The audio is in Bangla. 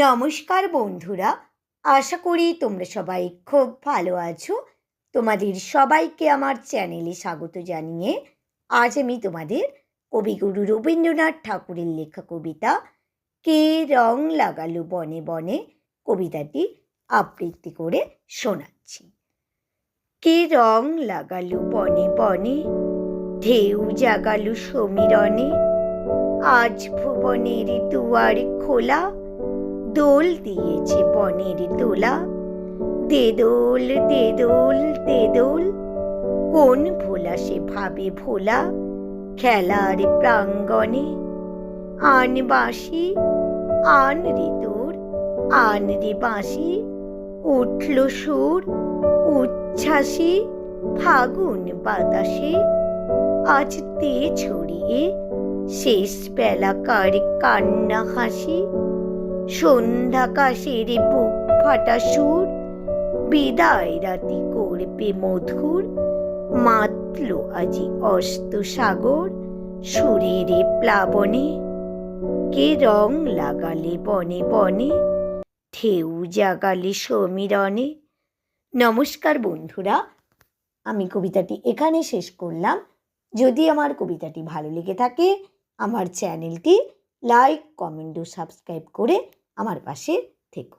নমস্কার বন্ধুরা, আশা করি তোমরা সবাই খুব ভালো আছো। তোমাদের সবাইকে আমার চ্যানেলে স্বাগত জানিয়ে আজ আমি তোমাদের কবিগুরু রবীন্দ্রনাথ ঠাকুরের লেখা কবিতা কে রং লাগালো বনে বনে কবিতাটি আবৃত্তি করে শোনাচ্ছি। কে রং লাগালো বনে বনে, ঢেউ জাগালো সমীরণে, আজ ভুবনের দুয়ার খোলা, দোল দিয়েছে বনের দোলা। দে দোল দে দোল দে দোল, কোন ভোলা সে ভাবে ভোলা খেলার প্রাঙ্গণে। আন বাঁশি আন রে তোর, আন রে বাঁশি, উঠল সুর উচ্ছ্বাসী ফাগুন বাতাসে। আজ তে ছড়িয়ে শেষ বেলাকার কান্না হাসি, সন্ধ্যাকাশের বুক ফাটা সুর বিদায় রাতি করবে মধুর। মাতল আজি অস্ত সাগর সুরের প্লাবনে, কে রং লাগালে বনে বনে, ঢেউ জাগালে সমীরণে। নমস্কার বন্ধুরা, আমি কবিতাটি এখানে শেষ করলাম। যদি আমার কবিতাটি ভালো লেগে থাকে আমার চ্যানেলটি লাইক, কমেন্ট ও সাবস্ক্রাইব করে আমার পাশে থেকো।